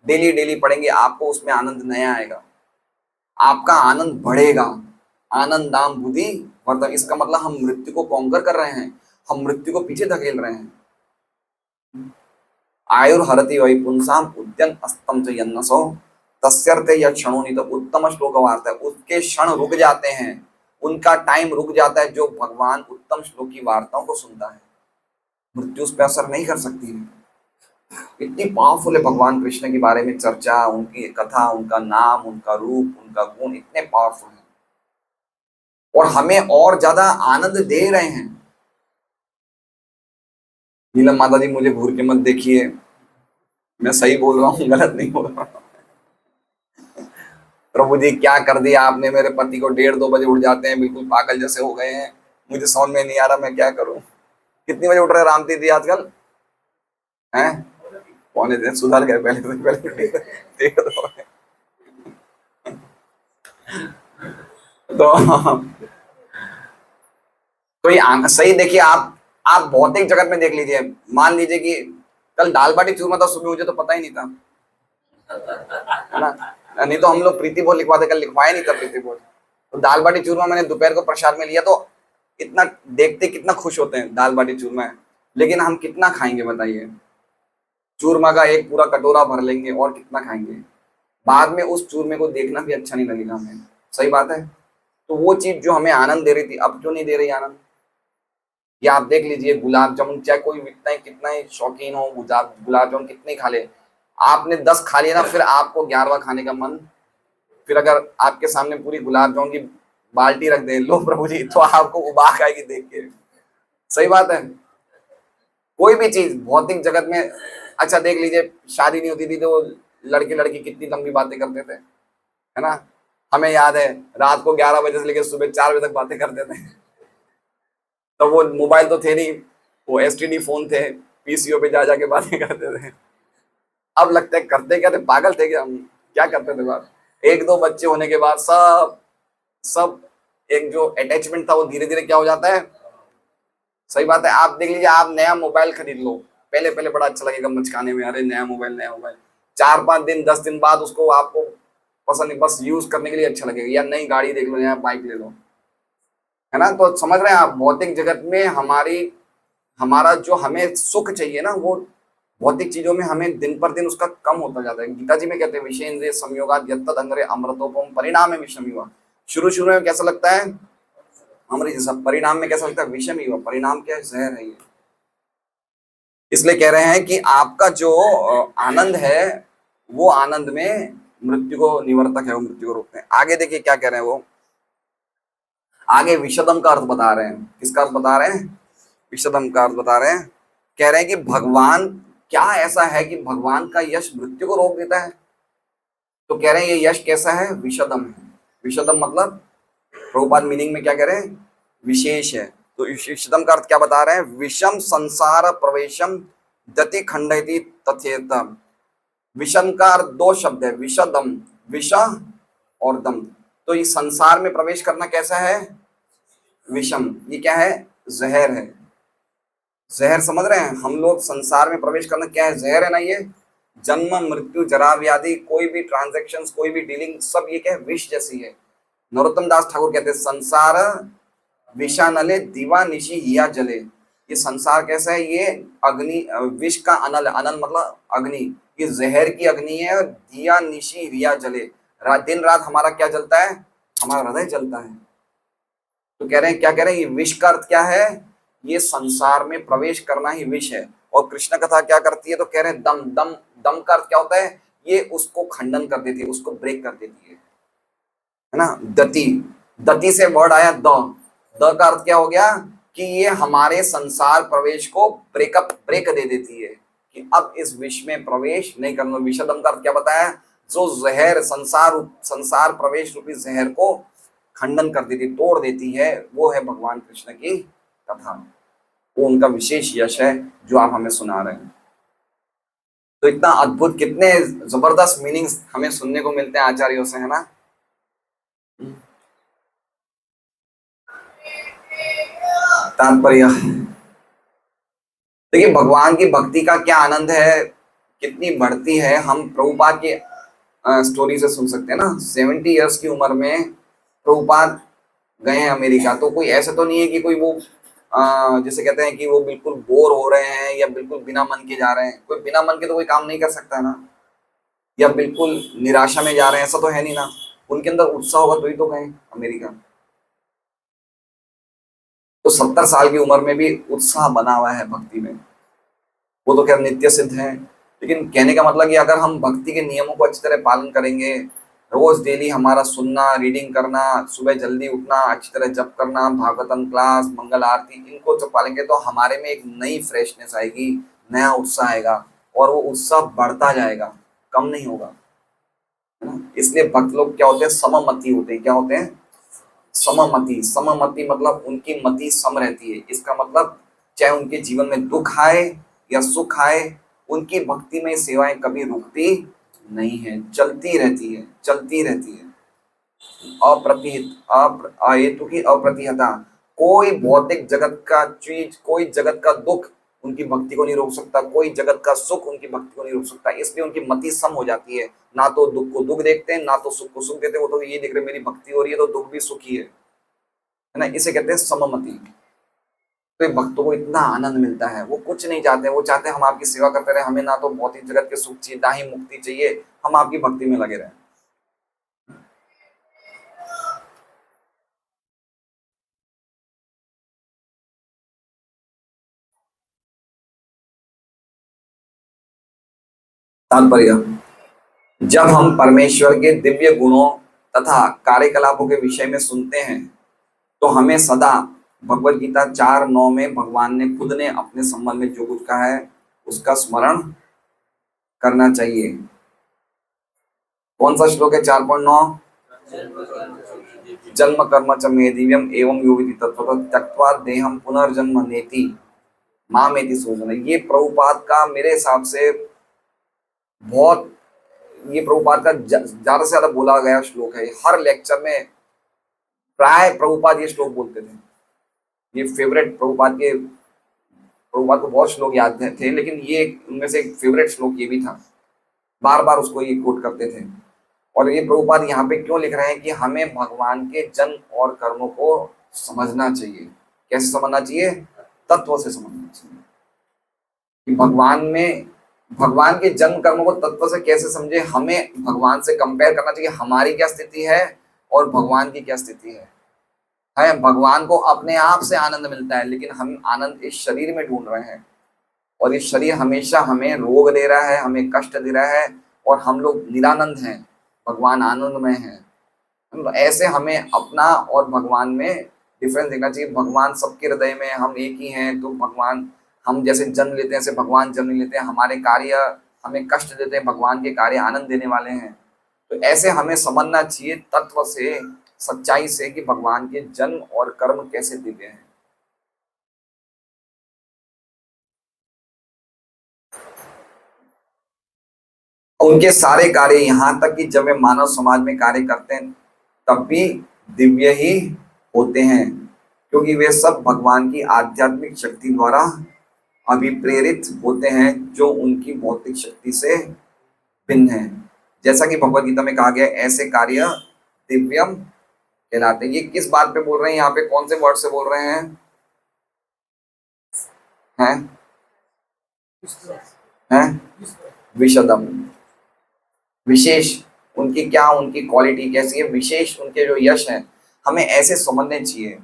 डेली डेली पढ़ेंगे, आपको उसमें आनंद नया आएगा। आपका आनंद बढ़ेगा। आनंदाम बुद्धि वर्धन, इसका मतलब हम मृत्यु को कॉन्कर कर रहे हैं, हम मृत्यु को पीछे धकेल रहे हैं। आयुर्हरति वै पुंसाम उद्यन अस्तम च यन्नसो तस्यर्थे यह क्षणोनि, तो उत्तम श्लोक वार्ता है, उसके क्षण रुक जाते हैं, उनका टाइम रुक जाता है जो भगवान उत्तम श्लोक की वार्ताओं को सुनता है। मृत्यु उस पर असर नहीं कर सकती है। इतनी पावरफुल है भगवान कृष्ण के बारे में चर्चा, उनकी कथा, उनका नाम, उनका रूप, उनका गुण इतने पावरफुल है और हमें और ज्यादा आनंद दे रहे हैं। नीलम माता जी, मुझे घूर के मत देखिए, मैं सही बोल रहा हूँ, गलत नहीं बोल रहा हूँ। प्रभु जी क्या कर दिया आपने? मेरे पति को 1:30-2 बजे उठ जाते हैं, बिल्कुल पागल जैसे हो गए हैं, मुझे समझ में नहीं आ रहा मैं क्या करूं। कितनी बजे उठ रहे रामती जी आजकल? हैं? पौने दिन सुधर गए, पहले से पहले 1:30 तो ये सही देखिए, आप भौतिक जगत में देख लीजिए। मान लीजिए कि कल दाल बाटी चूरमा था सुबह, मुझे तो पता ही नहीं था, है ना। नहीं तो हम लोग प्रीति भोज लिखवाते, कल लिखवाया नहीं था प्रीति भोज। तो दाल बाटी चूरमा मैंने दोपहर को प्रसाद में लिया, तो इतना देखते कितना खुश होते हैं, दाल बाटी चूरमा है, लेकिन हम कितना खाएंगे बताइए? चूरमा का एक पूरा कटोरा भर लेंगे और कितना खाएंगे? बाद में उस चूरमे को देखना भी अच्छा नहीं लगेगा हमें। सही बात है। तो वो चीज जो हमें आनंद दे रही थी, अब क्यों नहीं दे रही आनंद? या आप देख लीजिए, गुलाब जामुन, चाहे कोई कितना ही शौकीन हो, गुलाब जामुन कितने खा ले, आपने 10 खा लिया ना, फिर आपको 11वां खाने का मन। फिर अगर आपके सामने पूरी गुलाब जामुन की बाल्टी रख दे, लो प्रभु जी, तो आपको उबाक आएगी देख के। सही बात है। कोई भी चीज भौतिक जगत में अच्छा देख लीजिए, शादी नहीं होती थी तो लड़के लड़की कितनी लंबी बातें करते थे, है ना। हमें याद है रात को 11 बजे से लेकर सुबह 4 बजे तक बातें करते थे। तो वो मोबाइल तो थे नहीं, वो एसटीडी फोन थे, पीसीओ पे जा जाके बातें करते थे। अब लगता है करते क्या थे, पागल थे क्या हम, क्या करते थे बात। एक दो बच्चे होने के बाद सब सब एक जो अटैचमेंट था वो धीरे धीरे क्या हो जाता है। सही बात है, आप देख लीजिए, आप नया मोबाइल खरीद लो, पहले पहले बड़ा अच्छा लगेगा मचकाने में, अरे नया मोबाइल नया मोबाइल। 4-5 दिन 10 दिन बाद उसको आपको पसंद नहीं, बस यूज करने के लिए अच्छा लगेगा। या नई गाड़ी देख लो या बाइक ले लो, है ना। तो समझ रहे हैं आप, भौतिक जगत में हमारा जो हमें सुख चाहिए ना, वो भौतिक चीजों में हमें दिन पर दिन उसका कम होता जाता है। गीता जी में कहते हैं विषेन्द्रिय संयोगाद यत्तद् अंग्रे अमृतोपम परिणाम में विषम युवा। शुरू शुरू में कैसा लगता है अमृत जैसा, परिणाम में कैसा लगता है विषम युवा। परिणाम क्या है, जहर है ये। इसलिए कह रहे हैं कि आपका जो आनंद है वो आनंद में मृत्यु को निवर्तक है, वो मृत्यु को रोकते हैं। आगे देखिए क्या कह रहे हैं वो, आगे विशदम का अर्थ बता रहे हैं। किसका अर्थ बता रहे हैं, विशदम का अर्थ बता रहे हैं। कह रहे हैं कि भगवान क्या ऐसा है कि भगवान का यश मृत्यु को रोक देता है। तो कह रहे हैं ये यश कैसा है, विशदम है। विशदम मतलब प्रभुपाद मीनिंग में क्या कह रहे हैं, विशेष है। तो विशदम का अर्थ क्या बता रहे हैं, विषम संसार प्रवेशम दति खंडयति तथेतम। विषम का अर्थ दो शब्द है, विषदम, विष और दम। तो ये संसार में प्रवेश करना कैसा है, विषम। ये क्या है, जहर है। जहर समझ रहे हैं, हम लोग संसार में प्रवेश करना क्या है, जहर है ना ये। जन्म मृत्यु जरा व्याधि, कोई भी ट्रांजैक्शंस, कोई भी डीलिंग, सब ये क्या है, विष जैसी है। नरोत्तम दास ठाकुर कहते हैं संसार विषानले दीवा निशी हिया जले। ये संसार कैसा है, ये अग्नि, विष का अनल, अनल मतलब अग्नि, ये जहर की अग्नि है। और दिया निशी रिया जले, दिन रात हमारा क्या जलता है, हमारा हृदय जलता है। तो कह रहे हैं, क्या कह रहे हैं, ये विष का अर्थ क्या है, ये संसार में प्रवेश करना ही विष है। और कृष्ण कथा क्या करती है, तो कह रहे हैं दम, दम, दम का अर्थ क्या होता है, ये उसको खंडन कर देती है, उसको ब्रेक कर देती है ना। दति, दति से वर्ड आया द का अर्थ क्या हो गया कि ये हमारे संसार प्रवेश को ब्रेक दे देती है, कि अब इस विष में प्रवेश नहीं करना। विषदम का अर्थ क्या बताया, जो जहर संसार प्रवेश रूपी जहर को खंडन कर देती, तोड़ देती है, वो है भगवान कृष्ण की कथा। वो उनका विशेष यश है जो आप हमें सुना रहे हैं। तो इतना अद्भुत, कितने जबरदस्त मीनिंग्स हमें सुनने को मिलते हैं आचार्यों से, है ना। तात्पर्य देखिए, भगवान की भक्ति का क्या आनंद है, कितनी बढ़ती है, हम प्रभुपाद की स्टोरी से सुन सकते हैं ना। 70 ईयर्स की उम्र में प्रभुपाद गए हैं अमेरिका। तो कोई ऐसा तो नहीं है कि कोई वो जैसे कहते हैं कि वो बिल्कुल बोर हो रहे हैं या बिल्कुल बिना मन के जा रहे हैं। कोई बिना मन के तो कोई काम नहीं कर सकता ना, या बिल्कुल निराशा में जा रहे हैं, ऐसा तो है नहीं ना। उनके अंदर उत्साह होगा तो ही तो गए अमेरिका। तो 70 साल की उम्र में भी उत्साह बना हुआ है भक्ति में, वो तो खैर नित्य सिद्ध है। लेकिन कहने का मतलब कि अगर हम भक्ति के नियमों को अच्छी तरह पालन करेंगे, रोज डेली हमारा सुनना, रीडिंग करना, सुबह जल्दी उठना, अच्छी तरह जप करना, भागवतम क्लास, मंगल आरती, इनको जब पालेंगे तो हमारे में एक नई फ्रेशनेस आएगी, नया उत्साह आएगा, और वो उत्साह बढ़ता जाएगा, कम नहीं होगा, है ना। इसलिए भक्त लोग क्या होते हैं, सममति होते हैं। क्या होते हैं, सममति। सममति मतलब उनकी मति सम रहती है। इसका मतलब चाहे उनके जीवन में दुख आए या सुख आए, उनकी भक्ति में सेवाएं कभी रुकती नहीं है, चलती रहती है, चलती रहती है। अप्रतिहित, अहेतु की अप्रतिहता। कोई भौतिक जगत का चीज, कोई जगत का दुख उनकी भक्ति को नहीं रोक सकता, कोई जगत का सुख उनकी भक्ति को नहीं रोक सकता। इसलिए उनकी मति सम हो जाती है, ना तो दुख को दुख देखते हैं, ना तो सुख को सुख देते हैं। वो तो ये देख रहे मेरी भक्ति हो रही है तो दुख भी सुख ही है ना। इसे कहते हैं सममति। तो भक्तों को इतना आनंद मिलता है, वो कुछ नहीं चाहते, वो चाहते हैं हम आपकी सेवा करते रहे, हमें ना तो भौतिक जगत के सुख चाहिए, ना ही मुक्ति चाहिए, हम आपकी भक्ति में लगे रहे। तात्पर्य, जब हम परमेश्वर के दिव्य गुणों तथा कार्यकलापों के विषय में सुनते हैं तो हमें सदा भगवत गीता 4:9 में भगवान ने खुद ने अपने संबंध में जो कुछ कहा है उसका स्मरण करना चाहिए। कौन सा श्लोक है 4.9? जन्म कर्म च मे दिव्यम एवं यो विधि तत्त्वतः त्यक्त्वा देहम पुनर्जन्म नेति मामेति सोचना। ये प्रभुपाद का मेरे हिसाब से बहुत, ये प्रभुपाद का ज्यादा से ज्यादा बोला गया श्लोक है। हर लेक्चर में प्राय प्रभुपाद ये श्लोक बोलते थे। ये फेवरेट प्रभुपाद को बहुत श्लोक याद थे, लेकिन ये उनमें से एक फेवरेट श्लोक ये भी था। बार बार उसको ये कोट करते थे। और ये प्रभुपाद यहाँ पे क्यों लिख रहे हैं कि हमें भगवान के जन्म और कर्मों को समझना चाहिए। कैसे समझना चाहिए? तत्व से समझना चाहिए कि भगवान के जन्म कर्मों को तत्व से कैसे समझे। हमें भगवान से कंपेयर करना चाहिए, हमारी क्या स्थिति है और भगवान की क्या स्थिति है। भगवान को अपने आप से आनंद मिलता है, लेकिन हम आनंद इस शरीर में ढूंढ रहे हैं, और ये शरीर हमेशा हमें रोग दे रहा है, हमें कष्ट दे रहा है, और हम लोग निरानंद हैं, भगवान आनंदमय है। तो ऐसे हमें अपना और भगवान में डिफरेंस देखना चाहिए। भगवान सबके हृदय में, हम एक ही हैं। तो भगवान, हम जैसे जन्म लेते हैं ऐसे भगवान जन्म लेते हैं। हमारे कार्य हमें कष्ट देते हैं, भगवान के कार्य आनंद देने वाले हैं। तो ऐसे हमें समझना चाहिए तत्व से, सच्चाई से, कि भगवान के जन्म और कर्म कैसे दिव्य हैं। उनके सारे कार्य, यहाँ तक कि जब वे मानव समाज में कार्य करते हैं तब भी दिव्य ही होते हैं, क्योंकि वे सब भगवान की आध्यात्मिक शक्ति द्वारा अभिप्रेरित होते हैं, जो उनकी भौतिक शक्ति से भिन्न है। जैसा कि भगवद गीता में कहा गया, ऐसे कार्य दिव्यम कहलाते हैं। ये किस बात पे बोल रहे हैं? यहाँ पे कौन से वर्ड से बोल रहे हैं? हैं विशदम, विशेष। उनकी क्या, उनकी क्वालिटी कैसी है, विशेष उनके जो यश हैं, हमें ऐसे समझने चाहिए।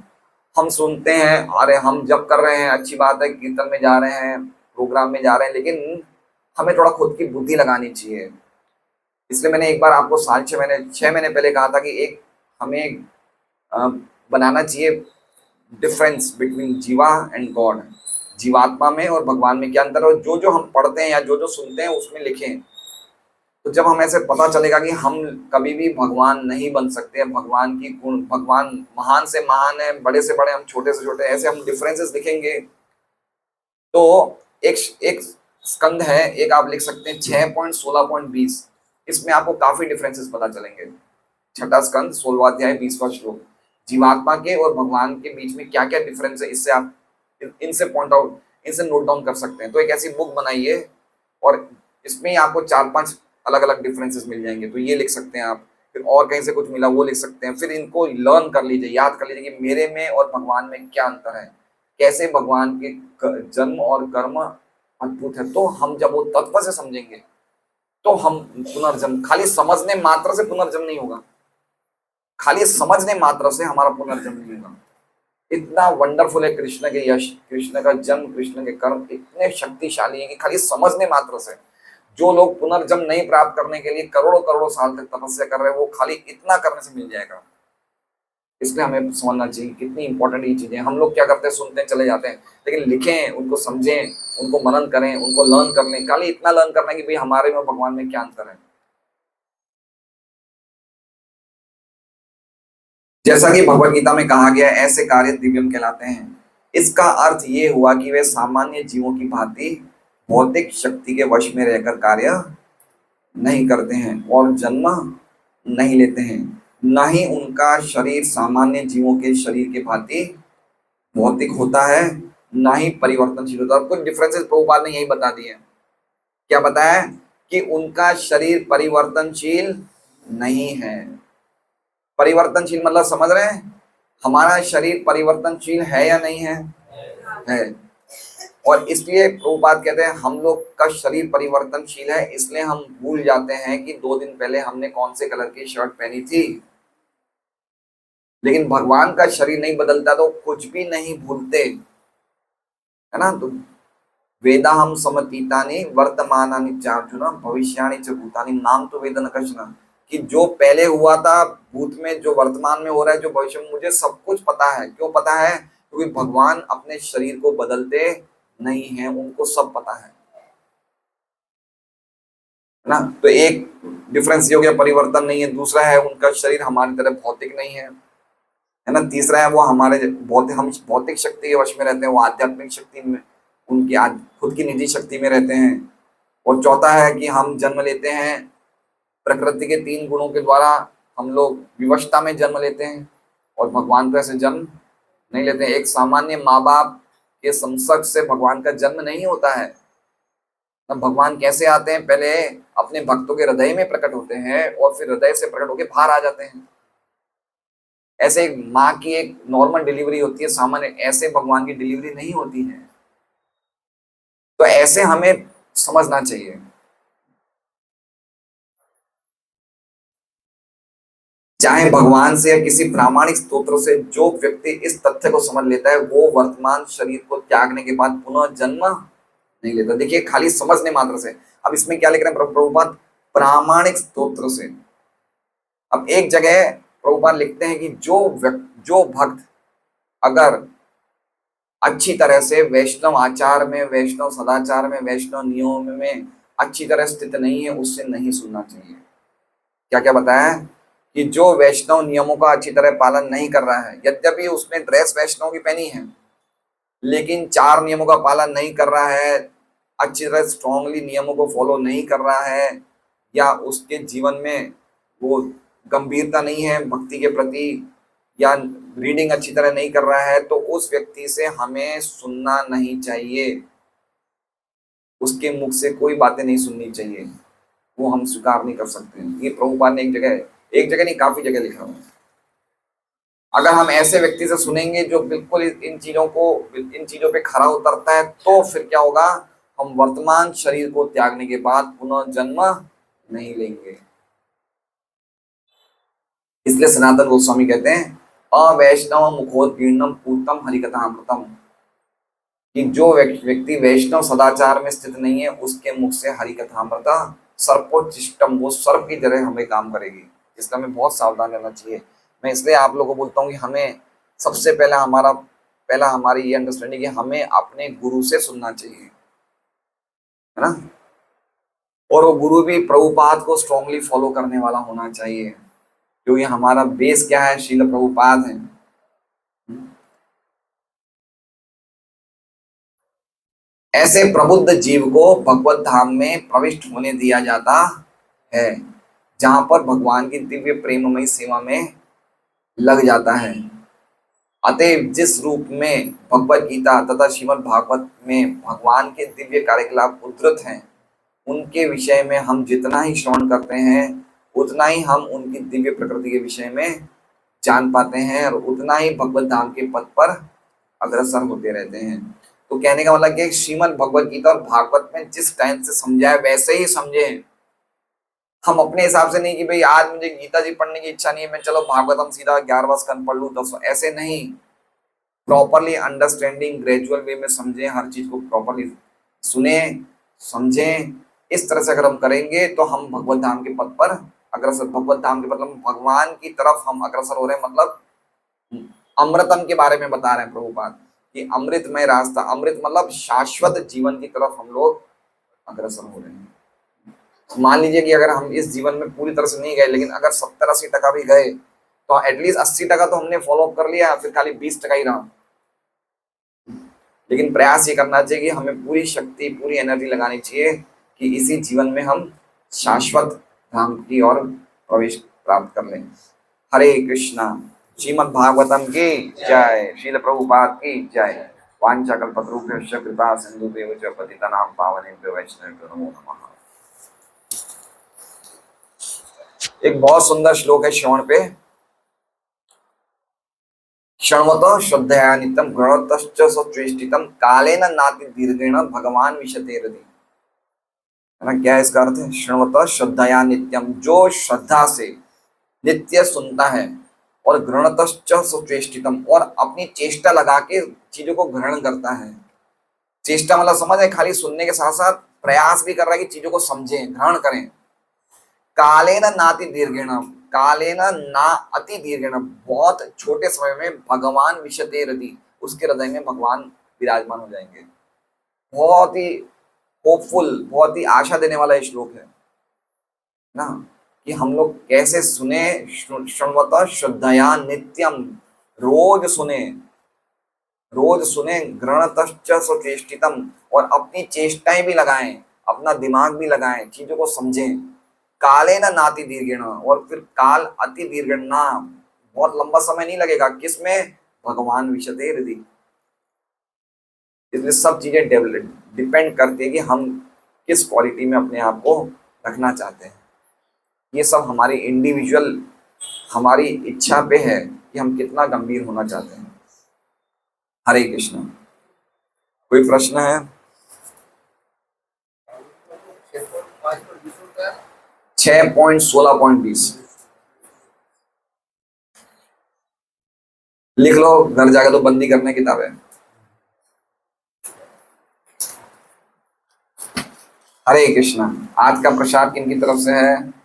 हम सुनते हैं, अरे हम जब कर रहे हैं अच्छी बात है, कीर्तन में जा रहे हैं, प्रोग्राम में जा रहे हैं, लेकिन हमें थोड़ा खुद की बुद्धि लगानी चाहिए। इसलिए मैंने एक बार आपको 6 महीने पहले कहा था कि एक हमें बनाना चाहिए डिफरेंस बिटवीन जीवा एंड गॉड। जीवात्मा में और भगवान में क्या अंतर है, और जो जो हम पढ़ते हैं या जो जो सुनते हैं उसमें लिखें। तो जब हम ऐसे पता चलेगा कि हम कभी भी भगवान नहीं बन सकते, भगवान की गुण, भगवान महान से महान है, बड़े से बड़े, हम छोटे से छोटे, ऐसे हम डिफरेंसेस दिखेंगे। तो एक एक स्कंद है, एक आप लिख सकते हैं 6.16.20, इसमें आपको काफी डिफरेंसेस पता चलेंगे। छठा स्कंद 16वां अध्याय 20वां श्लोक, जीवात्मा के और भगवान के बीच में क्या क्या डिफरेंस है, इससे आप इनसे पॉइंट आउट, इनसे नोट डाउन कर सकते हैं। तो एक ऐसी बुक बनाइए और इसमें ही आपको 4-5 अलग अलग डिफरेंसेस मिल जाएंगे। तो ये लिख सकते हैं आप, फिर और कहीं से कुछ मिला वो लिख सकते हैं, फिर इनको लर्न कर लीजिए, याद कर लीजिए कि मेरे में और भगवान में क्या अंतर है, कैसे भगवान के जन्म और कर्म अद्भुत है। तो हम जब वो तत्व से समझेंगे तो हम पुनर्जन्म, खाली समझने मात्र से पुनर्जन्म नहीं होगा, खाली समझने मात्र से हमारा पुनर्जन्म नहीं होगा। इतना वंडरफुल है कृष्ण के यश, कृष्ण का जन्म, कृष्ण के कर्म इतने शक्तिशाली है कि खाली समझने मात्र से, जो लोग पुनर्जन्म नहीं प्राप्त करने के लिए करोड़ों करोड़ों साल तक तपस्या कर रहे हैं, वो खाली इतना करने से मिल जाएगा। इसलिए हमें समझना चाहिए कितनी इंपॉर्टेंट ये चीजें। हम लोग क्या करते हैं, सुनते हैं चले जाते हैं, लेकिन लिखें, उनको समझें, उनको मनन करें, उनको लर्न करने, खाली इतना लर्न करना कि भाई हमारे में भगवान में क्या अंतर है। जैसा कि भगवत गीता में कहा गया, ऐसे कार्य दिव्यम कहलाते हैं। इसका अर्थ ये हुआ कि वे सामान्य जीवों की भांति भौतिक शक्ति के वश में रहकर कार्य नहीं करते हैं और जन्म नहीं लेते हैं, न ही उनका शरीर सामान्य जीवों के शरीर के भांति भौतिक होता है, न ही परिवर्तनशील होता है। कुछ डिफरेंसेस प्रभुपाद ने यही बता दिए। क्या बताया? कि उनका शरीर परिवर्तनशील नहीं है। परिवर्तनशील मतलब समझ रहे हैं, हमारा शरीर परिवर्तनशील है या नहीं है? है। और इसलिए प्रभुपाद कहते हैं हम लोग का शरीर परिवर्तनशील है, इसलिए हम भूल जाते हैं कि 2 दिन पहले हमने कौन से कलर की शर्ट पहनी थी। लेकिन भगवान का शरीर नहीं बदलता तो कुछ भी नहीं भूलते, है ना। तो वेदाहम समतीतानि वर्तमानानि चार्जुन भविष्याणि च भूतानि नाम तो वेद न कश्चन, कि जो पहले हुआ था भूत में, जो वर्तमान में हो रहा है, जो भविष्य में, मुझे सब कुछ पता है। क्यों पता है? क्योंकि भगवान अपने शरीर को बदलते नहीं हैं, उनको सब पता है। है ना। तो एक डिफरेंस ये हो गया, परिवर्तन नहीं है। दूसरा है उनका शरीर हमारी तरह भौतिक नहीं है ना। तीसरा है वो हमारे भौतिक, हम भौतिक शक्ति के वश में रहते हैं, वो आध्यात्मिक शक्ति में, उनकी खुद की निजी शक्ति में रहते हैं। और चौथा है कि हम जन्म लेते हैं प्रकृति के 3 गुणों के द्वारा, हम लोग विवशता में जन्म लेते हैं, और भगवान तो ऐसे जन्म नहीं लेते हैं। एक सामान्य माँ बाप के संसर्ग से भगवान का जन्म नहीं होता है। तब भगवान कैसे आते हैं, पहले अपने भक्तों के हृदय में प्रकट होते हैं और फिर हृदय से प्रकट होकर बाहर आ जाते हैं। ऐसे एक माँ की एक नॉर्मल डिलीवरी होती है सामान्य, ऐसे भगवान की डिलीवरी नहीं होती है। तो ऐसे हमें समझना चाहिए। चाहे भगवान से या किसी प्रामाणिक स्तोत्र से जो व्यक्ति इस तथ्य को समझ लेता है वो वर्तमान शरीर को त्यागने के बाद पुनः जन्म नहीं लेता। देखिए खाली समझने मात्र से। अब इसमें क्या लिख रहे हैं प्रभुपाद, प्रामाणिक स्तोत्र से। अब एक जगह प्रभुपाद लिखते हैं कि जो भक्त अगर अच्छी तरह से वैष्णव आचार में, वैष्णव सदाचार में, वैष्णव नियम में अच्छी तरह स्थित नहीं है, उससे नहीं सुनना चाहिए। क्या क्या बताया कि जो वैष्णव नियमों का अच्छी तरह पालन नहीं कर रहा है, यद्यपि उसने ड्रेस वैष्णव की पहनी है, लेकिन 4 नियमों का पालन नहीं कर रहा है, अच्छी तरह स्ट्रांगली नियमों को फॉलो नहीं कर रहा है, या उसके जीवन में वो गंभीरता नहीं है भक्ति के प्रति, या रीडिंग अच्छी तरह नहीं कर रहा है, तो उस व्यक्ति से हमें सुनना नहीं चाहिए। उसके मुख से कोई बातें नहीं सुननी चाहिए, वो हम स्वीकार नहीं कर सकते। ये प्रभुपाद ने एक जगह नहीं काफी जगह लिखा हुआ है। अगर हम ऐसे व्यक्ति से सुनेंगे जो बिल्कुल इन चीजों पे खरा उतरता है, तो फिर क्या होगा, हम वर्तमान शरीर को त्यागने के बाद पुनः जन्म नहीं लेंगे। इसलिए सनातन गोस्वामी कहते हैं अवैष्णव मुखोत्तीर्णम पूतम हरिकथामृतम, कि जो व्यक्ति वैष्णव सदाचार में स्थित नहीं है उसके मुख से हरिकथामृत सर्पोच्चिष्टम, वो सर्प की तरह हमें काम करेगी। इसलिए हमें बहुत सावधान रहना चाहिए। मैं इसलिए आप लोगों को बोलता हूँ कि हमें सबसे पहला हमारी ये अंडरस्टैंडिंग है, हमें अपने गुरु से सुनना चाहिए, है ना। और वो गुरु भी प्रभुपाद को स्ट्रांगली फॉलो करने वाला होना चाहिए, क्योंकि हमारा बेस क्या है, शील प्रभुपाद है। ऐसे प्रबुद्ध जीव को भगवत धाम में प्रविष्ट होने दिया जाता है, जहां पर भगवान की दिव्य प्रेममयी सेवा में लग जाता है। अतएव जिस रूप में भगवत गीता तथा श्रीमद् भागवत में भगवान के दिव्य कार्यकलाप उद्धृत हैं, उनके विषय में हम जितना ही श्रवण करते हैं उतना ही हम उनकी दिव्य प्रकृति के विषय में जान पाते हैं, और उतना ही भगवत धाम के पथ पर अग्रसर होते रहते हैं। तो कहने का मतलब कि श्रीमद् भगवत गीता और भागवत में जिस टाइम से समझा है वैसे ही समझे। हम अपने हिसाब से नहीं कि भाई आज मुझे गीता जी पढ़ने की इच्छा नहीं है, मैं चलो भागवतम सीधा 11वां स्कंद पढ़ लूं 10, ऐसे नहीं। प्रॉपरली अंडरस्टैंडिंग ग्रेजुअल वे में समझें, हर चीज को प्रॉपरली सुने समझें। इस तरह से अगर हम करेंगे तो हम भगवत धाम के पद पर अग्रसर, भगवत धाम के मतलब भगवान की तरफ हम अग्रसर हो रहे हैं। मतलब अमृतम के बारे में बता रहे हैं प्रभुपाद कि अमृतमय रास्ता, अमृत मतलब शाश्वत जीवन की तरफ हम लोग अग्रसर हो रहे हैं। मान लीजिए कि अगर हम इस जीवन में पूरी तरह से नहीं गए, लेकिन अगर 70-80% भी गए, तो एटलीस्ट 80% तो हमने फॉलो अप कर लिया, फिर खाली 20% ही रहा। लेकिन प्रयास ये करना चाहिए कि हमें पूरी शक्ति, पूरी एनर्जी लगानी चाहिए कि इसी जीवन में हम शाश्वत धाम की ओर प्रवेश प्राप्त कर लें। हरे कृष्णा। श्रीमद् भागवतम की जय। श्रील प्रभुपाद की जय। वाञ्छाकल्पतरुभ्यश्च कृपा सिन्धुभ्येव च पतितानां पावनेभ्यो वैष्णवेभ्यो नमो नमः। एक बहुत सुंदर श्लोक है श्रवण पे। शृण्वतो श्रद्धया नित्यं गृणतश्च सचेष्टितं कालेन नाति दीर्घेण भगवान विशते हृदि। है ना, क्या है इसका अर्थ है? शृण्वतो श्रद्धया नित्यम, जो श्रद्धा से नित्य सुनता है, और गृणतश्च सचेष्टितम, और अपनी चेष्टा लगा के चीजों को ग्रहण करता है। चेष्टा मतलब समझ है, खाली सुनने के साथ साथ प्रयास भी कर रहा है कि चीजों को समझें, ग्रहण करें। कालेन नाति दीर्घेण, कालेन ना अति दीर्घेण, बहुत छोटे समय में भगवान विशते हृदि, उसके हृदय में भगवान विराजमान हो जाएंगे। बहुत ही होपफुल, बहुत ही आशा देने वाला ये श्लोक है। ना, कि हम लोग कैसे सुने, श्रृण्वत श्रद्धया नित्यम, रोज सुने, रोज सुने, गृणतश्च स्वचेष्टितम, और अपनी चेष्टाएं भी लगाएं, अपना दिमाग भी लगाएं, चीजों को समझें। काले ना नाति दीर्घेण, और फिर काल अति दीर्घ ना, बहुत लंबा समय नहीं लगेगा, किसमें, भगवान विशते हृदय। इसलिए सब चीजें डिपेंड करती है कि हम किस क्वालिटी में अपने आप को रखना चाहते हैं। ये सब हमारी इंडिविजुअल, हमारी इच्छा पे है कि हम कितना गंभीर होना चाहते हैं। हरे कृष्ण। कोई प्रश्न है? 6.16.20 लिख लो, घर जाकर तो बंदी करने किताबें। हरे कृष्ण। आज का प्रसाद किन की तरफ से है?